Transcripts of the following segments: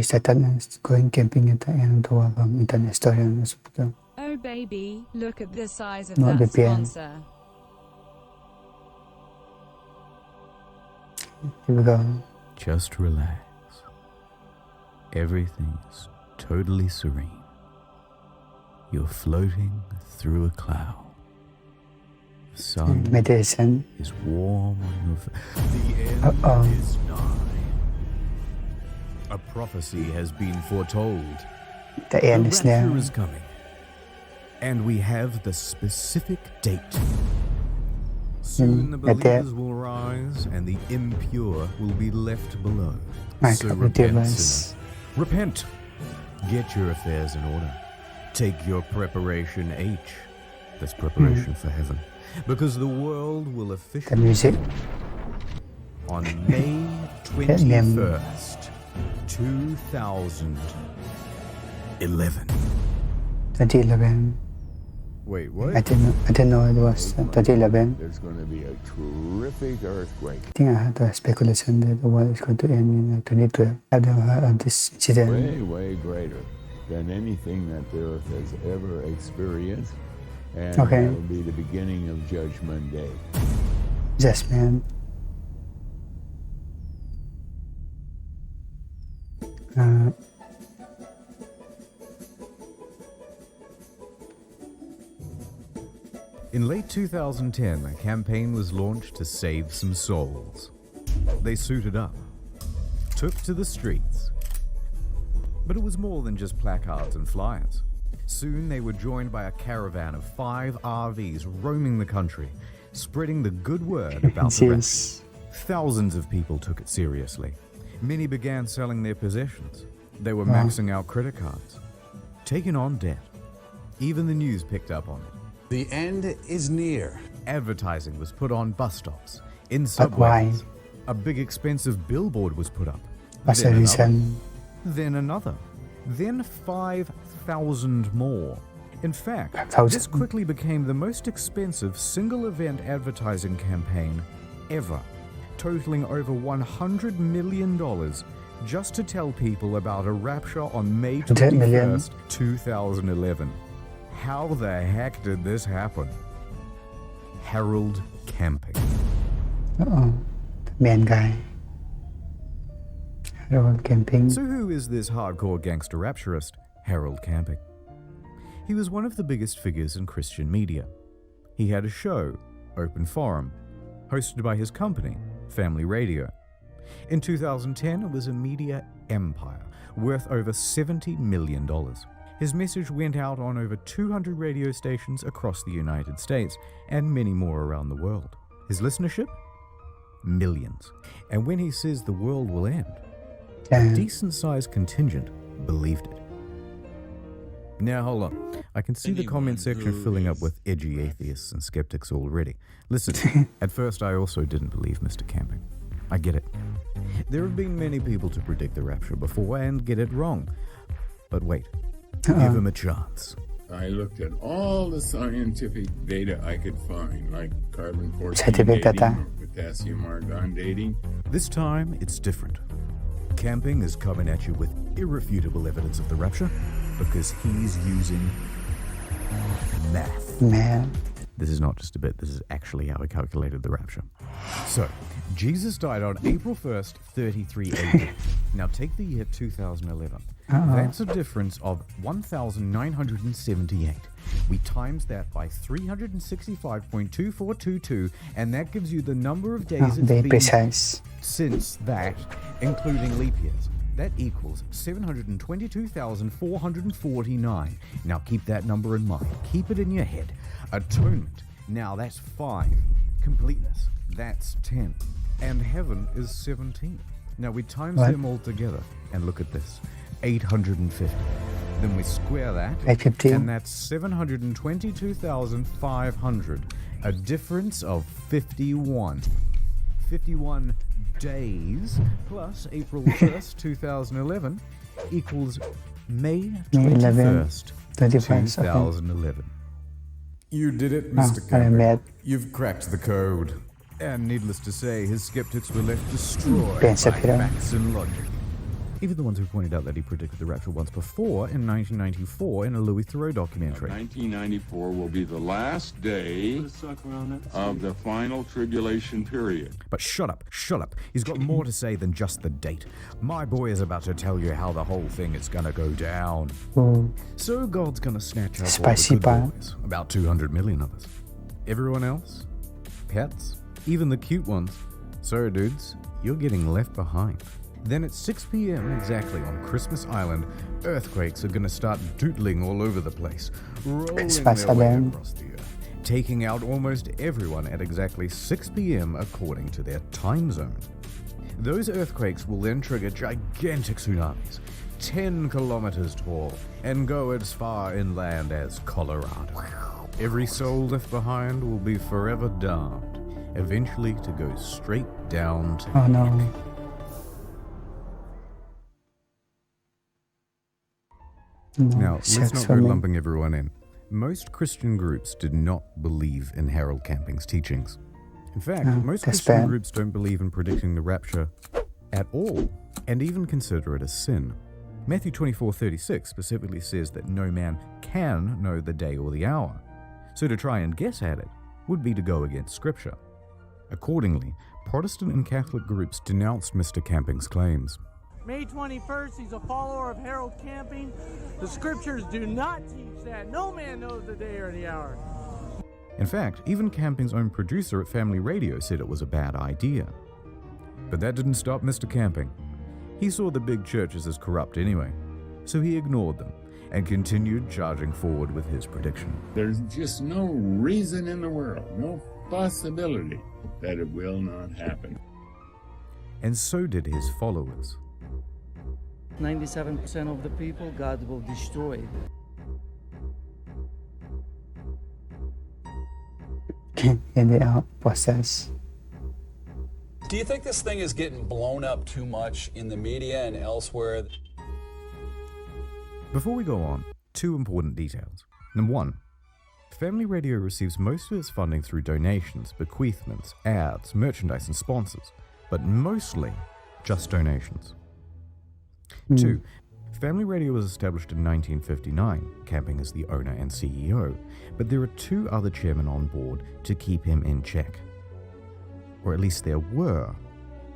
started as going camping at the end of the world from internet story on hospital. Oh baby, look at the size of Not that VPN. sponsor. Here we go. Just relax. Everything's totally serene. You're floating through a cloud. The sun Meditation. is warm on your The end is nigh. A prophecy has been foretold. The end is The there. rapture is coming. And we have the specific date. Soon the at that. believers will rise and the impure will be left below. My So God, repent, device. sinner. Repent. Get your affairs in order. Take your preparation H. That's preparation for heaven. Because the world will The officially music. on May 21st, 2011. 2011. Wait, I didn't know it was 2011. There's going to be a terrific earthquake. I think I heard the speculation that the world is going to end in 2012. I've never heard of this incident. Way greater than anything that the earth has ever experienced. And Okay. that'll be the beginning of Judgment Day. Yes, man. In late 2010, a campaign was launched to save some souls. They suited up, took to the streets. But it was more than just placards and flyers. Soon they were joined by a caravan of 5 RVs roaming the country, spreading the good word about the rapture. Yes. Thousands of people took it seriously. Many began selling their possessions. They were maxing out credit cards, taking on debt. Even the news picked up on it. The end is near. Advertising was put on bus stops, in But why? subways. A big expensive billboard was put up. What's the Then reason? Then another. Then 5,000 more. In fact, 5,000. this quickly became the most expensive single-event advertising campaign ever, totaling over $100 million just to tell people about a rapture on May 100 million. 21st, 2011. How the heck did this happen? Harold Camping. The main guy. Harold Camping. So who is this hardcore gangster rapturist, Harold Camping? He was one of the biggest figures in Christian media. He had a show, Open Forum, hosted by his company, Family Radio. In 2010, it was a media empire worth over $70 million. His message went out on over 200 radio stations across the United States and many more around the world. His listenership? Millions. And when he says the world will end, a decent-sized contingent believed it. Now, hold on. I can see the comment section filling up with edgy atheists and skeptics already. Listen, at first I also didn't believe Mr. Camping. I get it. There have been many people to predict the rapture before and get it wrong. But wait, give him a chance. I looked at all the scientific data I could find, like carbon-14 Scientific dating data. or potassium-argon dating. This time, it's different. Camping is coming at you with irrefutable evidence of the rapture because he's using math. Man. This is not just a bit, this is actually how he calculated the rapture. So, Jesus died on April 1st, 33 AD. Now take the year 2011. That's a difference of 1,978. We times that by 365.2422, and that gives you the number of days it's Very been precise. since that, including leap years. That equals 722,449. Now keep that number in mind. Keep it in your head. Atonement. Now that's 5. Completeness. That's 10. And heaven is 17. Now we times them all together. And look at this. 850. Then we square that. 850. And that's 722,500. A difference of 51. 51 days plus April 1st, 2011 equals May 21st, 2011. You did it, Mr. I'm Camping. mad. You've cracked the code. And needless to say, his skeptics were left destroyed by Ben Shapiro. facts and logic. even the ones who pointed out that he predicted the rapture once before in 1994 in a Louis Theroux documentary. 1994 will be the last day of the final tribulation period. But shut up. He's got more to say than just the date. My boy is about to tell you how the whole thing is gonna go down. So God's gonna snatch up all the good boys, about 200 million of us. Everyone else? Pets? Even the cute ones. So dudes, you're getting left behind. Then at 6 p.m. exactly on Christmas Island, earthquakes are gonna start doodling all over the place, rolling their way across the earth, taking out almost everyone at exactly 6 p.m. according to their time zone. Those earthquakes will then trigger gigantic tsunamis, 10 kilometers tall, and go as far inland as Colorado. Every soul left behind will be forever damned, eventually to go straight down to Oh no. Now, let's not go lumping everyone in. Most Christian groups did not believe in Harold Camping's teachings. In fact, most Christian groups don't believe in predicting the rapture at all, and even consider it a sin. Matthew 24:36 specifically says that no man can know the day or the hour, so to try and guess at it would be to go against Scripture. Accordingly, Protestant and Catholic groups denounced Mr. Camping's claims. May 21st, he's a follower of Harold Camping. The scriptures do not teach that. No man knows the day or the hour. In fact, even Camping's own producer at Family Radio said it was a bad idea. But that didn't stop Mr. Camping. He saw the big churches as corrupt anyway, so he ignored them and continued charging forward with his prediction. There's just no reason in the world, no possibility that it will not happen. And so did his followers. 97% of the people God will destroy. And they are possessed. Do you think this thing is getting blown up too much in the media and elsewhere? Before we go on, two important details. Number one, Family Radio receives most of its funding through donations, bequeathments, ads, merchandise, and sponsors, but mostly just donations. Two, Family Radio was established in 1959, Camping as the owner and CEO, but there are two other chairmen on board to keep him in check. Or at least there were.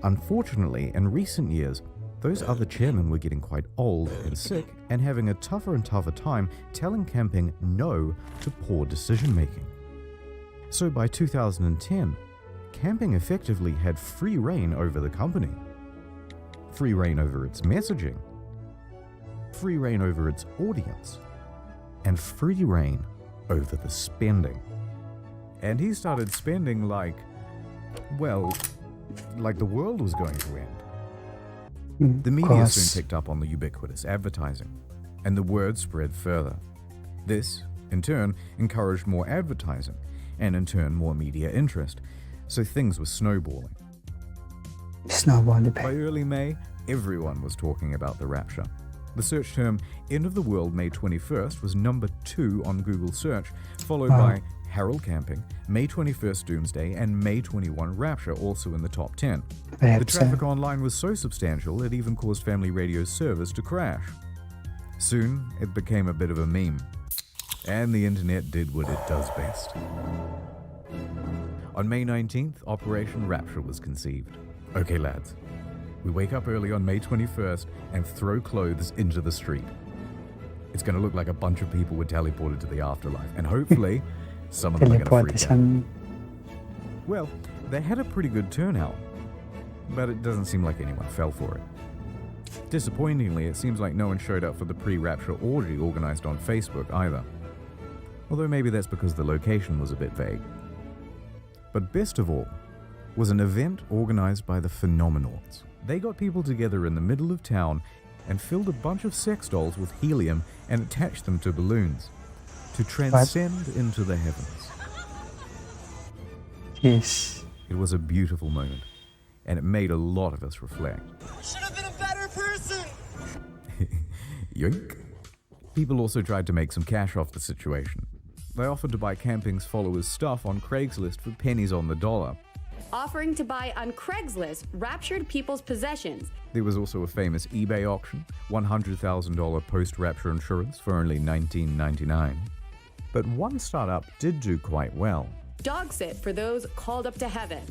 Unfortunately, in recent years, those other chairmen were getting quite old and sick and having a tougher and tougher time telling Camping no to poor decision making. So by 2010, Camping effectively had free reign over the company. Free reign over its messaging, free reign over its audience, and free reign over the spending. And he started spending like the world was going to end. The media soon picked up on the ubiquitous advertising, and the word spread further. This, in turn, encouraged more advertising, and in turn more media interest, so things were snowballing. By early May, everyone was talking about the rapture. The search term End of the World May 21st was number 2 on Google search, followed by Harold Camping, May 21st Doomsday, and May 21 Rapture also in the top 10. The traffic online was so substantial it even caused Family Radio's servers to crash. Soon, it became a bit of a meme, and the internet did what it does best. On May 19th, Operation Rapture was conceived. Okay lads, we wake up early on May 21st and throw clothes into the street. It's going to look like a bunch of people were teleported to the afterlife, and hopefully some of them are going to freak out. Well, they had a pretty good turnout, but it doesn't seem like anyone fell for it. Disappointingly, it seems like no one showed up for the pre-rapture orgy organized on Facebook either. Although maybe that's because the location was a bit vague. But best of all was an event organized by the Phenomenauts. They got people together in the middle of town and filled a bunch of sex dolls with helium and attached them to balloons to transcend into the heavens. Yes. It was a beautiful moment, and it made a lot of us reflect. Should have been a better person. Yoink. People also tried to make some cash off the situation. They offered to buy Camping's followers' stuff on Craigslist for pennies on the dollar. offering to buy on Craigslist raptured people's possessions. There was also a famous eBay auction, $100,000 post-rapture insurance for only $19.99. But one startup did do quite well. Dog sit for those called up to heaven.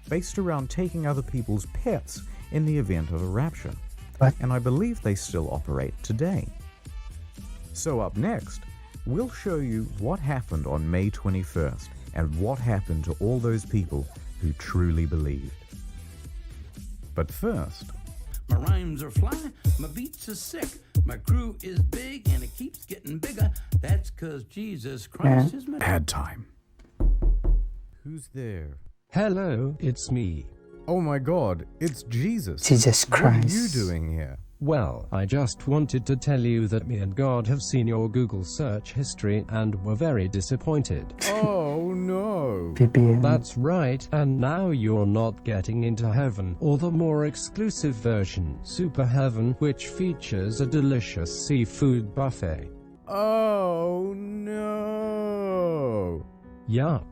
Based around taking other people's pets in the event of a rapture. What? And I believe they still operate today. So up next, we'll show you what happened on May 21st and what happened to all those people who truly believed. But first, my rhymes are fly, my beats are sick, my crew is big and it keeps getting bigger. That's 'cause Jesus Christ is my ad time. Who's there? Hello, it's me. Oh my God, it's Jesus. Jesus Christ. What are you doing here? Well, I just wanted to tell you that me and God have seen your Google search history and were very disappointed. Oh no. VPN. That's right, and now you're not getting into heaven, or the more exclusive version, Super Heaven, which features a delicious seafood buffet. Oh no. Yup.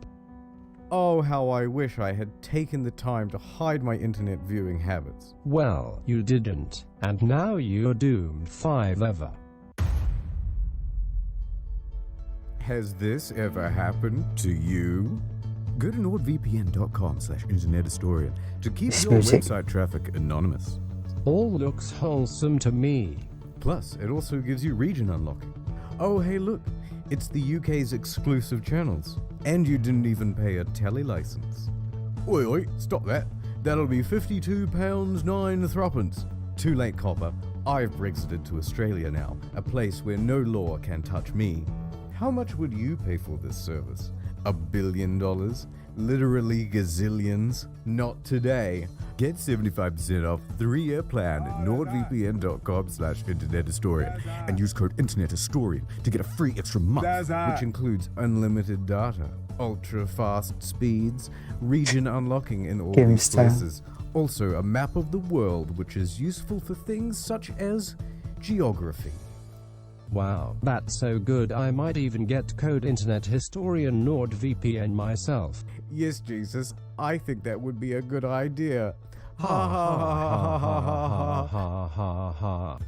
Oh, how I wish I had taken the time to hide my internet viewing habits. Well, you didn't, and now you're doomed forever. Has this ever happened to you? Go to nordvpn.com/internethistorian to keep your website traffic anonymous. All looks wholesome to me. Plus, it also gives you region unlocking. Oh, hey look, it's the UK's exclusive channels. And you didn't even pay a telly license. Oi, stop that. That'll be £52.09. Too late, copper. I've Brexited to Australia now, a place where no law can touch me. How much would you pay for this service? $1 billion? Literally gazillions? Not today. Get 75% off the 3-year plan at nordvpn.com/internethistorian and use code internethistorian to get a free extra month, which includes unlimited data, ultra fast speeds, region unlocking in all these places. Also a map of the world, which is useful for things such as geography. Wow, that's so good I might even get code Internet Historian NordVPN myself. Yes, Jesus, I think that would be a good idea. Ha ha ha ha ha ha ha ha.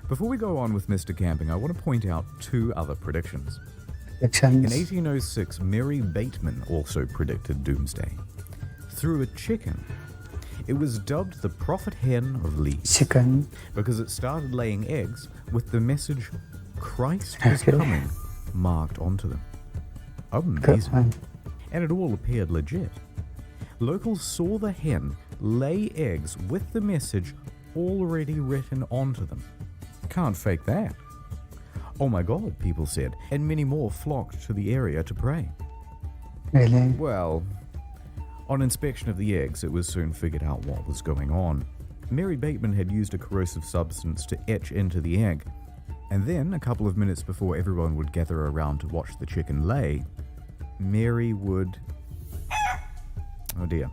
Before we go on with Mr. Camping, I want to point out two other predictions. In Predictions. 1806, Mary Bateman also predicted doomsday. Through a chicken. It was dubbed the prophet hen of Leeds Chicken. because it started laying eggs with the message, Christ is coming, marked onto them. Good Amazing. one. And it all appeared legit. Locals saw the hen lay eggs with the message already written onto them. Can't fake that. Oh my God, people said, and many more flocked to the area to pray. Really? Well, on inspection of the eggs, it was soon figured out what was going on. Mary Bateman had used a corrosive substance to etch into the egg, and then, a couple of minutes before everyone would gather around to watch the chicken lay, Mary would... Oh dear.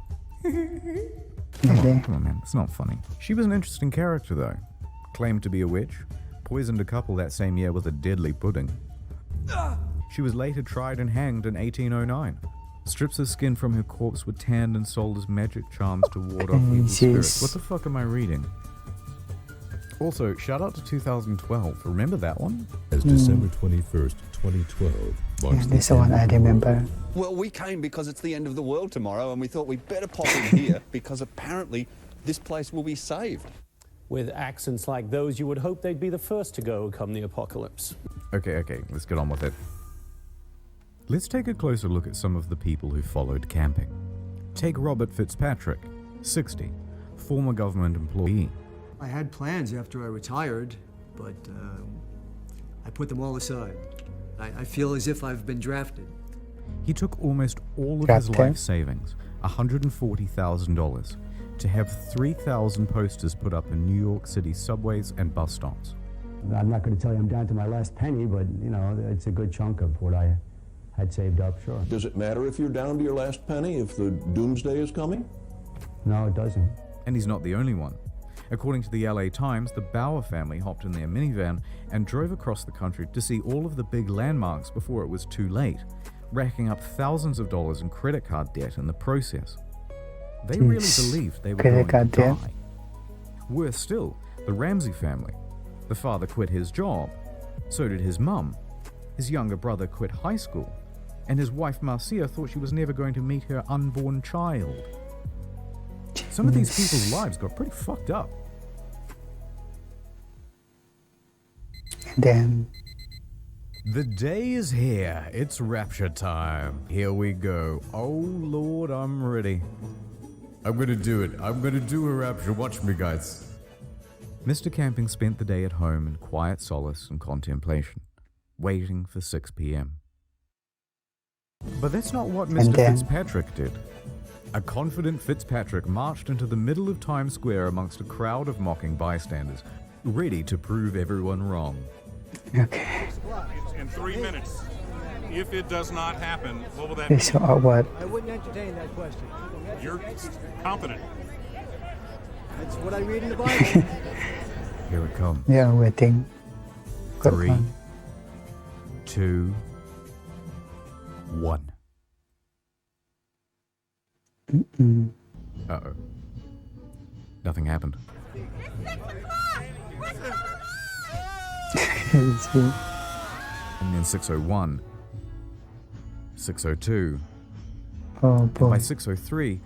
Come on, man, it's not funny. She was an interesting character, though. Claimed to be a witch, poisoned a couple that same year with a deadly pudding. She was later tried and hanged in 1809. Strips of skin from her corpse were tanned and sold as magic charms to ward off evil spirits. What the fuck am I reading? Also, shout out to 2012. Remember that one? As December 21st, 2012. Yeah, this one I remember. Well, we came because it's the end of the world tomorrow, and we thought we'd better pop in here because apparently this place will be saved. With accents like those, you would hope they'd be the first to go come the apocalypse. Okay, let's get on with it. Let's take a closer look at some of the people who followed camping. Take Robert Fitzpatrick, 60, former government employee. I had plans after I retired, but I put them all aside. I feel as if I've been drafted. He took almost all of his life savings, $140,000, to have 3,000 posters put up in New York City subways and bus stops. I'm not going to tell you I'm down to my last penny, but, you know, it's a good chunk of what I had saved up, sure. Does it matter if you're down to your last penny, if the doomsday is coming? No, it doesn't. And he's not the only one. According to the LA Times, the Bauer family hopped in their minivan and drove across the country to see all of the big landmarks before it was too late, racking up thousands of dollars in credit card debt in the process. They really believed they were Credit going to card die. Worse still, the Ramsey family. The father quit his job. So did his mum. His younger brother quit high school. And his wife Marcia thought she was never going to meet her unborn child. Some of these people's lives got pretty fucked up. And then The day is here. It's rapture time. Here we go. Oh Lord, I'm ready. I'm gonna do it. I'm gonna do a rapture. Watch me, guys. Mr. Camping spent the day at home in quiet solace and contemplation, waiting for 6 p.m. But that's not what Mr. Fitzpatrick did. A confident Fitzpatrick marched into the middle of Times Square amongst a crowd of mocking bystanders, ready to prove everyone wrong. Okay. In 3 minutes. If it does not happen, what will that It's so mean? awkward. I wouldn't entertain that question. You're confident. That's what I read in the Bible. Here it comes. Yeah, waiting. Good 3, one. 2, 1. Uh-oh. Nothing happened. And then 6:01, 6:02. Oh And boy. by 6:03,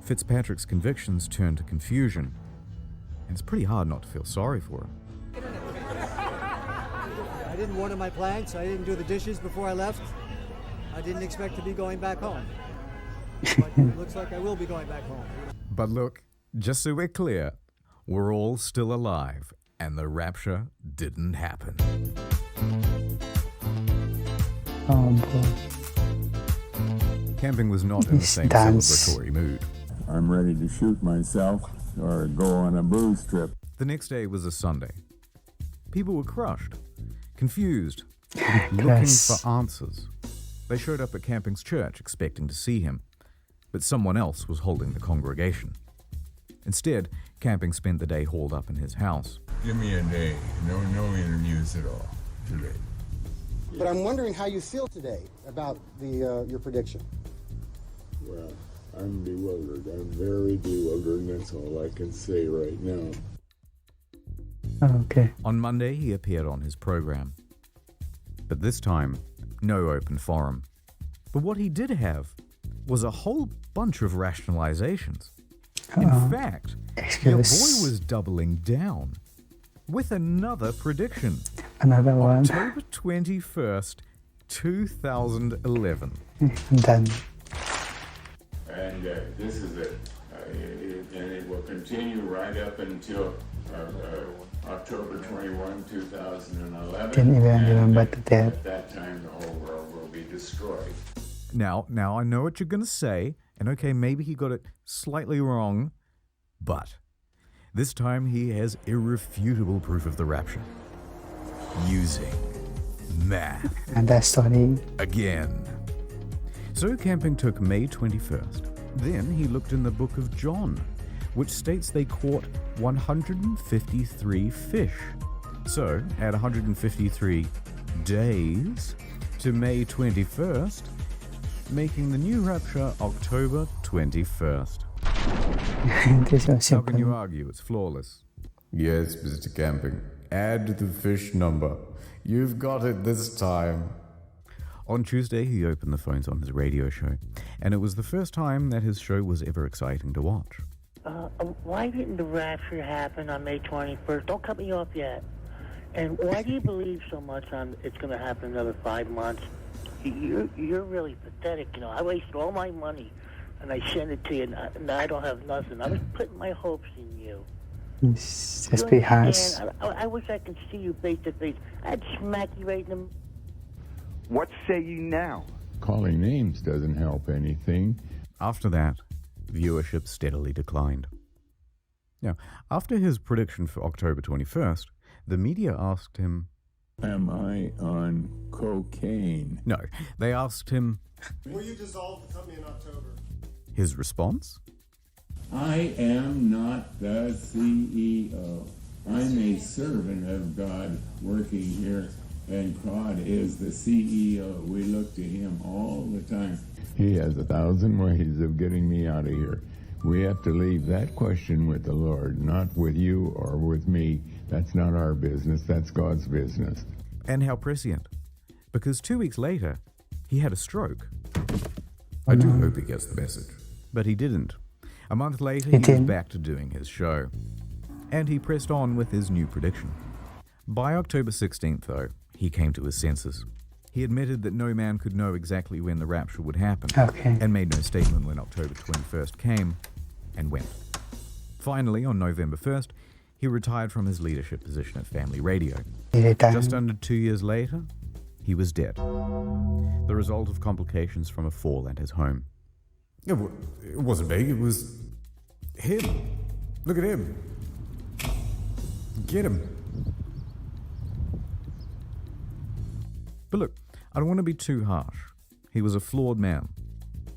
Fitzpatrick's convictions turned to confusion. And it's pretty hard not to feel sorry for him. I didn't water my plants. I didn't do the dishes before I left. I didn't expect to be going back home. But it looks like I will be going back home. But look, just so we're clear, we're all still alive, and the rapture didn't happen. Oh boy. Camping was not in the same Dance. celebratory mood. I'm ready to shoot myself or go on a booze trip. The next day was a Sunday. People were crushed, confused, looking for answers. They showed up at Camping's church expecting to see him, but someone else was holding the congregation. Instead, Camping spent the day holed up in his house. Give me a day. No interviews at all today. But I'm wondering how you feel today about your prediction. Well, I'm bewildered. I'm very bewildered, and that's all I can say right now. Okay. On Monday, he appeared on his program. But this time, no open forum. But what he did have was a whole bunch of rationalizations. In fact, your boy was doubling down with another prediction. Another one. October 21st, 2011. Done. And this is it. And it will continue right up until October 21, 2011. Didn't even remember the date. At that time, the whole world will be destroyed. Now I know what you're going to say, and okay, maybe he got it slightly wrong, but this time he has irrefutable proof of the rapture. Using math. And that story. Again. So Camping took May 21st. Then he looked in the book of John, which states they caught 153 fish. So, add 153 days to May 21st, making the new rapture October 21st. This was How simple. can you argue? It's flawless. Yes, Mr. Camping. Add the fish number. You've got it this time. On Tuesday, he opened the phones on his radio show, and it was the first time that his show was ever exciting to watch. Why didn't the rapture happen on May 21st? Don't cut me off yet. And why do you believe so much on it's going to happen another 5 months? You're really pathetic. You know, I wasted all my money, and I sent it to you, and I don't have nothing. I was putting my hopes in you. It's just be harsh. I wish I could see you face to face. I'd smack you right in the... What say you now? Calling names doesn't help anything. After that, viewership steadily declined. Now, after his prediction for October 21st, the media asked him, Am I on cocaine? No, they asked him, Will you dissolve the company in October? his response? I am not the CEO. I'm a servant of God working here And God is the CEO. We look to him all the time. He has 1,000 ways of getting me out of here. We have to leave that question with the Lord, not with you or with me. That's not our business. That's God's business. And how prescient. Because 2 weeks later, he had a stroke. I do hope he gets the message. But he didn't. A month later, he was back to doing his show. And he pressed on with his new prediction. By October 16th, though, he came to his senses. He admitted that no man could know exactly when the rapture would happen, and made no statement when October 21st came and went. Finally, on November 1st, he retired from his leadership position at Family Radio. Just under 2 years later, he was dead. The result of complications from a fall at his home. It wasn't me, it was him. Look at him. Get him. But look, I don't want to be too harsh. He was a flawed man.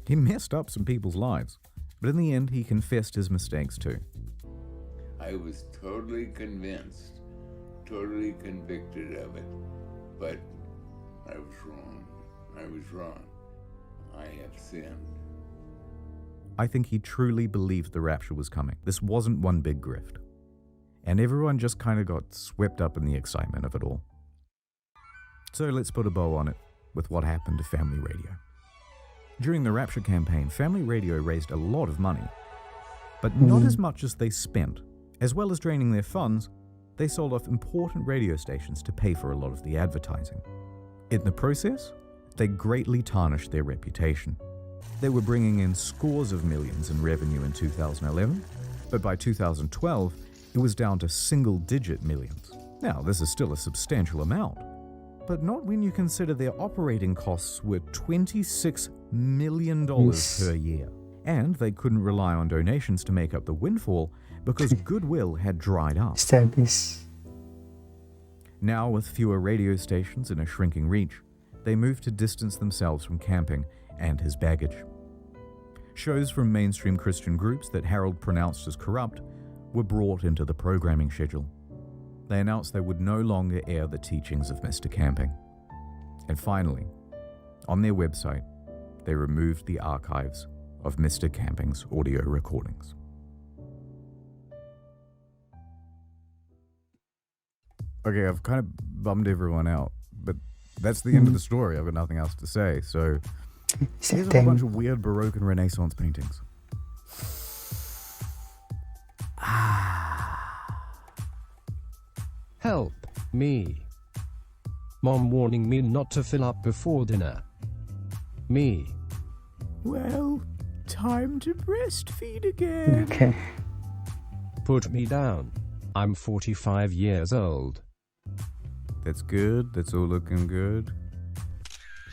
He messed up some people's lives, but in the end, he confessed his mistakes too. I was totally convinced, totally convicted of it, but I was wrong. I was wrong. I have sinned. I think he truly believed the rapture was coming. This wasn't one big grift. And everyone just kind of got swept up in the excitement of it all. So let's put a bow on it with what happened to Family Radio. During the Rapture campaign, Family Radio raised a lot of money, but not as much as they spent. As well as draining their funds, they sold off important radio stations to pay for a lot of the advertising. In the process, they greatly tarnished their reputation. They were bringing in scores of millions in revenue in 2011, but by 2012, it was down to single-digit millions. Now, this is still a substantial amount, but not when you consider their operating costs were $26 million per year. And they couldn't rely on donations to make up the windfall because goodwill had dried up. Now, with fewer radio stations and a shrinking reach, they moved to distance themselves from Camping and his baggage. Shows from mainstream Christian groups that Harold pronounced as corrupt were brought into the programming schedule. They announced they would no longer air the teachings of Mr. Camping. And finally, on their website, they removed the archives of Mr. Camping's audio recordings. Okay, I've kind of bummed everyone out, but that's the end of the story. I've got nothing else to say. So here's a whole bunch of weird Baroque and Renaissance paintings. Help me. Mom warning me not to fill up before dinner. Me. Well, time to breastfeed again. Okay. Put me down. I'm 45 years old. That's good. That's all looking good.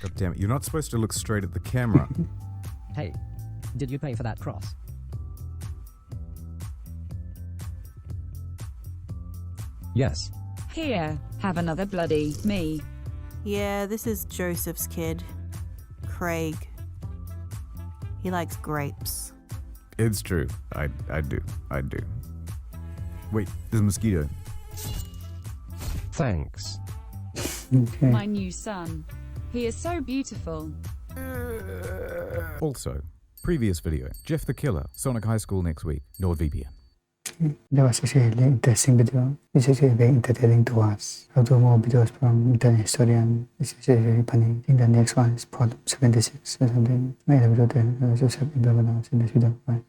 God damn it. You're not supposed to look straight at the camera. Hey, did you pay for that cross? Yes. Here, have another bloody me. Yeah, this is Joseph's kid, Craig. He likes grapes. It's true. I do. Wait, there's a mosquito. Thanks. My new son. He is so beautiful. Also, previous video, Jeff the Killer, Sonic High School next week, NordVPN. That was actually a really interesting video. It's actually very entertaining to watch. I'll do more videos from internet historian. It's actually very funny. I think the next one is part 76 or something. May have a video there. Joseph in the next video. Bye.